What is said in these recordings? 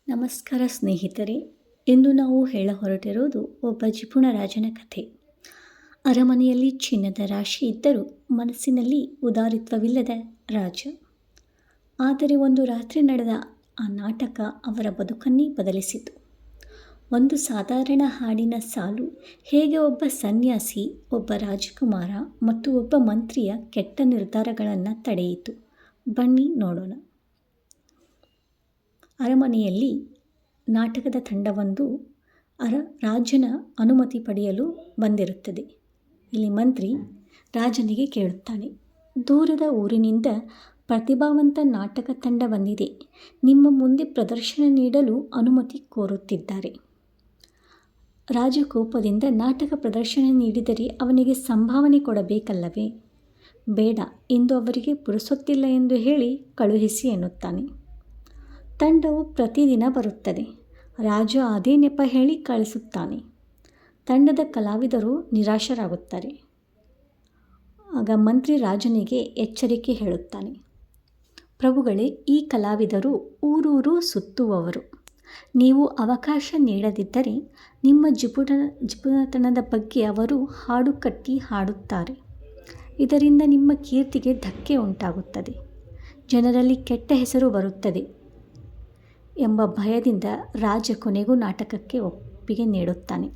ನಮಸ್ಕಾರ ಸ್ನೇಹಿತರೆ. ಇಂದು ನಾವು ಹೇಳ ಹೊರಟಿರುವುದು ಒಬ್ಬ ಜಿಪುಣ ರಾಜನ ಕಥೆ. ಅರಮನೆಯಲ್ಲಿ ಚಿನ್ನದ ರಾಶಿ ಇದ್ದರೂ ಮನಸ್ಸಿನಲ್ಲಿ ಉದಾರಿತ್ವವಿಲ್ಲದ ರಾಜ. ಆದರೆ ಒಂದು ರಾತ್ರಿ ನಡೆದ ಆ ನಾಟಕ ಅವರ ಬದುಕನ್ನೇ ಬದಲಿಸಿತು. ಒಂದು ಸಾಧಾರಣ ಹಾಡಿನ ಸಾಲು ಹೇಗೆ ಒಬ್ಬ ಸನ್ಯಾಸಿ, ಒಬ್ಬ ರಾಜಕುಮಾರ ಮತ್ತು ಒಬ್ಬ ಮಂತ್ರಿಯ ಕೆಟ್ಟ ನಿರ್ಧಾರಗಳನ್ನು ತಡೆಯಿತು. ಬನ್ನಿ ನೋಡೋಣ. ಅರಮನೆಯಲ್ಲಿ ನಾಟಕದ ತಂಡವೊಂದು ರಾಜನ ಅನುಮತಿ ಪಡೆಯಲು ಬಂದಿರುತ್ತದೆ. ಇಲ್ಲಿ ಮಂತ್ರಿ ರಾಜನಿಗೆ ಕೇಳುತ್ತಾನೆ, ದೂರದ ಊರಿನಿಂದ ಪ್ರತಿಭಾವಂತ ನಾಟಕ ತಂಡ ಬಂದಿದೆ. ನಿಮ್ಮ ಮುಂದೆ ಪ್ರದರ್ಶನ ನೀಡಲು ಅನುಮತಿ ಕೋರುತ್ತಿದ್ದಾರೆ. ರಾಜ ಕೋಪದಿಂದ, ನಾಟಕ ಪ್ರದರ್ಶನ ನೀಡಿದರೆ ಅವನಿಗೆ ಸಂಭಾವನೆ ಕೊಡಬೇಕಲ್ಲವೇ? ಬೇಡ, ಇಂದು ಅವರಿಗೆ ಪುರುಸೊತ್ತಿಲ್ಲ ಎಂದು ಹೇಳಿ ಕಳುಹಿಸಿ ಎನ್ನುತ್ತಾನೆ. ತಂಡವು ಪ್ರತಿದಿನ ಬರುತ್ತದೆ. ರಾಜ ಅದೇ ನೆಪ ಹೇಳಿ ಕಳಿಸುತ್ತಾನೆ. ತಂಡದ ಕಲಾವಿದರು ನಿರಾಶರಾಗುತ್ತಾರೆ. ಆಗ ಮಂತ್ರಿ ರಾಜನಿಗೆ ಎಚ್ಚರಿಕೆ ಹೇಳುತ್ತಾನೆ, ಪ್ರಭುಗಳೇ, ಈ ಕಲಾವಿದರು ಊರೂರು ಸುತ್ತುವವರು. ನೀವು ಅವಕಾಶ ನೀಡದಿದ್ದರೆ ನಿಮ್ಮ ಜಿಪುಣತನದ ಬಗ್ಗೆ ಅವರು ಹಾಡು ಕಟ್ಟಿ ಹಾಡುತ್ತಾರೆ. ಇದರಿಂದ ನಿಮ್ಮ ಕೀರ್ತಿಗೆ ಧಕ್ಕೆ ಉಂಟಾಗುತ್ತದೆ, ಜನರಲ್ಲಿ ಕೆಟ್ಟ ಹೆಸರು ಬರುತ್ತದೆ ಎಂಬ ಭಯದಿಂದ ರಾಜ ಕೊನೆಗೂ ನಾಟಕಕ್ಕೆ ಒಪ್ಪಿಗೆ ನೀಡುತ್ತಾನೆ.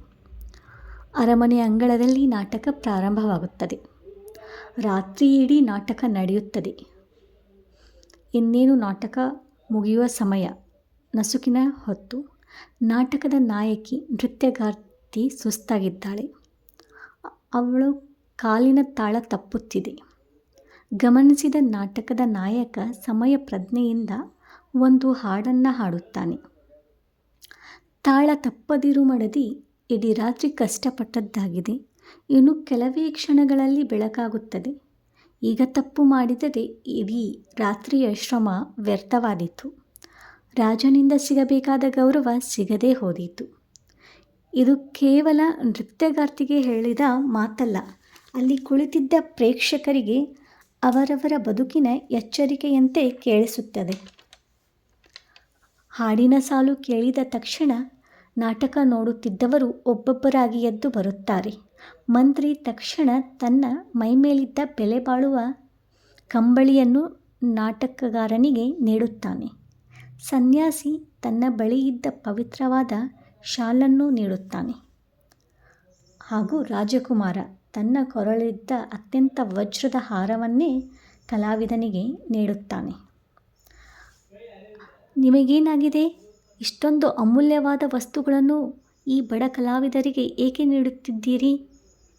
ಅರಮನೆ ಅಂಗಳದಲ್ಲಿ ನಾಟಕ ಪ್ರಾರಂಭವಾಗುತ್ತದೆ. ರಾತ್ರಿ ಇಡೀ ನಾಟಕ ನಡೆಯುತ್ತದೆ. ಇನ್ನೇನು ನಾಟಕ ಮುಗಿಯುವ ಸಮಯ. ನಸುಕಿನ ಹೊತ್ತು. ನಾಟಕದ ನಾಯಕಿ, ನೃತ್ಯಗಾರ್ತಿ ಸುಸ್ತಾಗಿದ್ದಾಳೆ. ಅವಳು ಕಾಲಿನ ತಾಳ ತಪ್ಪುತ್ತಿದೆ. ಗಮನಿಸಿದ ನಾಟಕದ ನಾಯಕ ಸಮಯ ಪ್ರಜ್ಞೆಯಿಂದ ಒಂದು ಹಾಡನ್ನು ಹಾಡುತ್ತಾನೆ. ತಾಳ ತಪ್ಪದಿರು ಮಡದಿ, ಇಡೀ ರಾತ್ರಿ ಕಷ್ಟಪಟ್ಟದ್ದಾಗಿದೆ. ಇನ್ನು ಕೆಲವೇ ಕ್ಷಣಗಳಲ್ಲಿ ಬೆಳಕಾಗುತ್ತದೆ. ಈಗ ತಪ್ಪು ಮಾಡಿದರೆ ಇಡೀ ರಾತ್ರಿಯ ಶ್ರಮ ವ್ಯರ್ಥವಾದೀತು. ರಾಜನಿಂದ ಸಿಗಬೇಕಾದ ಗೌರವ ಸಿಗದೇ ಹೋದೀತು. ಇದು ಕೇವಲ ನೃತ್ಯಗಾರ್ತಿಗೆ ಹೇಳಿದ ಮಾತಲ್ಲ, ಅಲ್ಲಿ ಕುಳಿತಿದ್ದ ಪ್ರೇಕ್ಷಕರಿಗೆ ಅವರವರ ಬದುಕಿನ ಎಚ್ಚರಿಕೆಯಂತೆ ಕೇಳಿಸುತ್ತದೆ. ಹಾಡಿನ ಸಾಲು ಕೇಳಿದ ತಕ್ಷಣ ನಾಟಕ ನೋಡುತ್ತಿದ್ದವರು ಒಬ್ಬೊಬ್ಬರಾಗಿ ಎದ್ದು ಬರುತ್ತಾರೆ. ಮಂತ್ರಿ ತಕ್ಷಣ ತನ್ನ ಮೈಮೇಲಿದ್ದ ಬೆಲೆ ಬಾಳುವ ಕಂಬಳಿಯನ್ನು ನಾಟಕಗಾರನಿಗೆ ನೀಡುತ್ತಾನೆ. ಸನ್ಯಾಸಿ ತನ್ನ ಬಳಿಯಿದ್ದ ಪವಿತ್ರವಾದ ಶಾಲನ್ನು ನೀಡುತ್ತಾನೆ. ಹಾಗೂ ರಾಜಕುಮಾರ ತನ್ನ ಕೊರಳಿದ್ದ ಅತ್ಯಂತ ವಜ್ರದ ಹಾರವನ್ನೇ ಕಲಾವಿದನಿಗೆ ನೀಡುತ್ತಾನೆ. ನಿಮಗೇನಾಗಿದೆ? ಇಷ್ಟೊಂದು ಅಮೂಲ್ಯವಾದ ವಸ್ತುಗಳನ್ನು ಈ ಬಡ ಕಲಾವಿದರಿಗೆ ಏಕೆ ನೀಡುತ್ತಿದ್ದೀರಿ?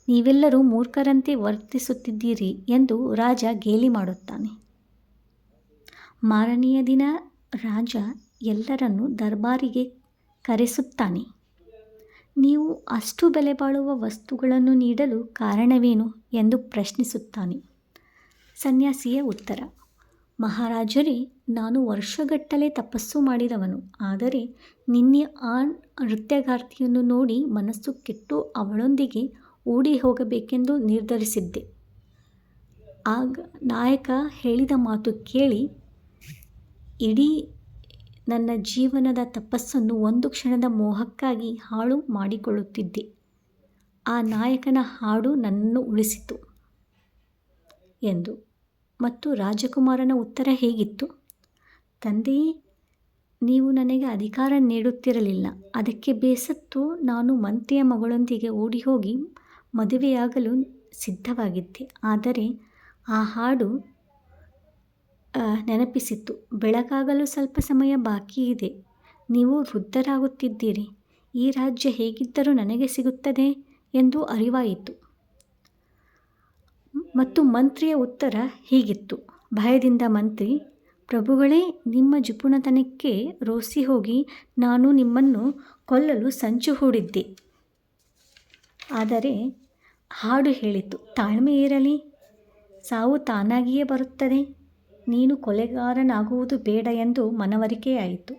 ನೀವೆಲ್ಲರೂ ಮೂರ್ಖರಂತೆ ವರ್ತಿಸುತ್ತಿದ್ದೀರಿ ಎಂದು ರಾಜ ಗೇಲಿ ಮಾಡುತ್ತಾನೆ. ಮಾರನೆಯ ದಿನ ರಾಜ ಎಲ್ಲರನ್ನೂ ದರ್ಬಾರಿಗೆ ಕರೆಸುತ್ತಾನೆ. ನೀವು ಅಷ್ಟು ಬೆಲೆ ಬಾಳುವ ವಸ್ತುಗಳನ್ನು ನೀಡಲು ಕಾರಣವೇನು ಎಂದು ಪ್ರಶ್ನಿಸುತ್ತಾನೆ. ಸನ್ಯಾಸಿಯ ಉತ್ತರ, ಮಹಾರಾಜರೇ, ನಾನು ವರ್ಷಗಟ್ಟಲೆ ತಪಸ್ಸು ಮಾಡಿದವನು. ಆದರೆ ನಿನ್ನೆ ಆ ನೃತ್ಯಗಾರ್ತಿಯನ್ನು ನೋಡಿ ಮನಸ್ಸು ಕೆಟ್ಟು ಅವಳೊಂದಿಗೆ ಓಡಿ ಹೋಗಬೇಕೆಂದು ನಿರ್ಧರಿಸಿದ್ದೆ. ಆಗ ನಾಯಕ ಹೇಳಿದ ಮಾತು ಕೇಳಿ ಇಡೀ ನನ್ನ ಜೀವನದ ತಪಸ್ಸನ್ನು ಒಂದು ಕ್ಷಣದ ಮೋಹಕ್ಕಾಗಿ ಹಾಳು ಮಾಡಿಕೊಳ್ಳುತ್ತಿದ್ದೆ. ಆ ನಾಯಕನ ಹಾಡು ನನ್ನನ್ನು ಉಳಿಸಿತು ಎಂದು. ಮತ್ತು ರಾಜಕುಮಾರನ ಉತ್ತರ ಹೇಗಿತ್ತು? ತಂದೆಯೇ, ನೀವು ನನಗೆ ಅಧಿಕಾರ ನೀಡುತ್ತಿರಲಿಲ್ಲ. ಅದಕ್ಕೆ ಬೇಸತ್ತು ನಾನು ಮಂತ್ರಿಯ ಮಗಳೊಂದಿಗೆ ಓಡಿಹೋಗಿ ಮದುವೆಯಾಗಲು ಸಿದ್ಧವಾಗಿದ್ದೆ. ಆದರೆ ಆ ಹಾಡು ನೆನಪಿಸಿತು. ಬೆಳಗಾಗಲು ಸ್ವಲ್ಪ ಸಮಯ ಬಾಕಿ ಇದೆ. ನೀವು ವೃದ್ಧರಾಗುತ್ತಿದ್ದೀರಿ. ಈ ರಾಜ್ಯ ಹೇಗಿದ್ದರೂ ನನಗೆ ಸಿಗುತ್ತದೆ ಎಂದು ಅರಿವಾಯಿತು. ಮತ್ತು ಮಂತ್ರಿಯ ಉತ್ತರ ಹೀಗಿತ್ತು. ಭಯದಿಂದ ಮಂತ್ರಿ, ಪ್ರಭುಗಳೇ, ನಿಮ್ಮ ಜಿಪುಣತನಕ್ಕೆ ರೋಸಿ ಹೋಗಿ ನಾನು ನಿಮ್ಮನ್ನು ಕೊಲ್ಲಲು ಸಂಚು ಹೂಡಿದ್ದೆ. ಆದರೆ ಹಾಡು ಹೇಳಿತು, ತಾಳ್ಮೆ ಇರಲಿ, ಸಾವು ತಾನಾಗಿಯೇ ಬರುತ್ತದೆ. ನೀನು ಕೊಲೆಗಾರನಾಗುವುದು ಬೇಡ ಎಂದು ಮನವರಿಕೆಯಾಯಿತು.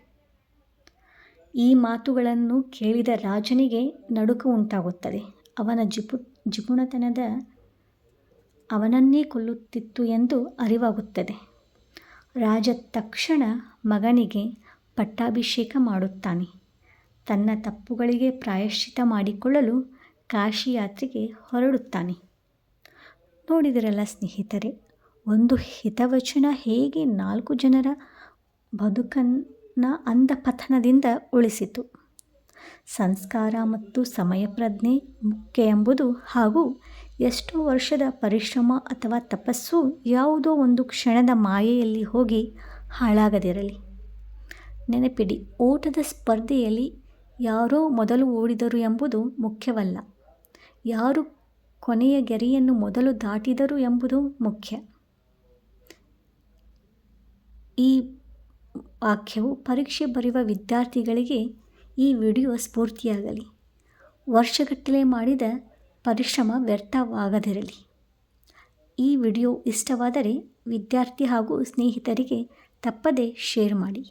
ಈ ಮಾತುಗಳನ್ನು ಕೇಳಿದ ರಾಜನಿಗೆ ನಡುಕ ಉಂಟಾಗುತ್ತದೆ. ಅವನ ಜಿಪುಣತನದ ಅವನನ್ನೇ ಕೊಲ್ಲುತ್ತಿತ್ತು ಎಂದು ಅರಿವಾಗುತ್ತದೆ. ರಾಜ ತಕ್ಷಣ ಮಗನಿಗೆ ಪಟ್ಟಾಭಿಷೇಕ ಮಾಡುತ್ತಾನೆ. ತನ್ನ ತಪ್ಪುಗಳಿಗೆ ಪ್ರಾಯಶ್ಚಿತ್ತ ಮಾಡಿಕೊಳ್ಳಲು ಕಾಶಿ ಯಾತ್ರೆಗೆ ಹೊರಡುತ್ತಾನೆ. ನೋಡಿದಿರಲ್ಲ ಸ್ನೇಹಿತರೆ, ಒಂದು ಹಿತವಚನ ಹೇಗೆ 4 ಜನರ ಬದುಕನ್ನು ಅಂಧಪತನದಿಂದ ಉಳಿಸಿತು. ಸಂಸ್ಕಾರ ಮತ್ತು ಸಮಯ ಪ್ರಜ್ಞೆ ಮುಖ್ಯ ಎಂಬುದು ಹಾಗೂ ಎಷ್ಟೋ ವರ್ಷದ ಪರಿಶ್ರಮ ಅಥವಾ ತಪಸ್ಸು ಯಾವುದೋ ಒಂದು ಕ್ಷಣದ ಮಾಯೆಯಲ್ಲಿ ಹೋಗಿ ಹಾಳಾಗದಿರಲಿ. ನೆನಪಿಡಿ, ಓಟದ ಸ್ಪರ್ಧೆಯಲ್ಲಿ ಯಾರೋ ಮೊದಲು ಓಡಿದರು ಎಂಬುದು ಮುಖ್ಯವಲ್ಲ, ಯಾರು ಕೊನೆಯ ಗೆರೆಯನ್ನು ಮೊದಲು ದಾಟಿದರು ಎಂಬುದು ಮುಖ್ಯ. ಈ ವಾಕ್ಯವು ಪರೀಕ್ಷೆ ಬರೆಯುವ ವಿದ್ಯಾರ್ಥಿಗಳಿಗೆ ಈ ವಿಡಿಯೋ ಸ್ಫೂರ್ತಿಯಾಗಲಿ. ವರ್ಷಗಟ್ಟಲೆ ಮಾಡಿದ ಪರಿಶ್ರಮ ವ್ಯರ್ಥವಾಗದಿರಲಿ. ಈ ವಿಡಿಯೋ ಇಷ್ಟವಾದರೆ ವಿದ್ಯಾರ್ಥಿ ಹಾಗೂ ಸ್ನೇಹಿತರಿಗೆ ತಪ್ಪದೇ ಶೇರ್ ಮಾಡಿ.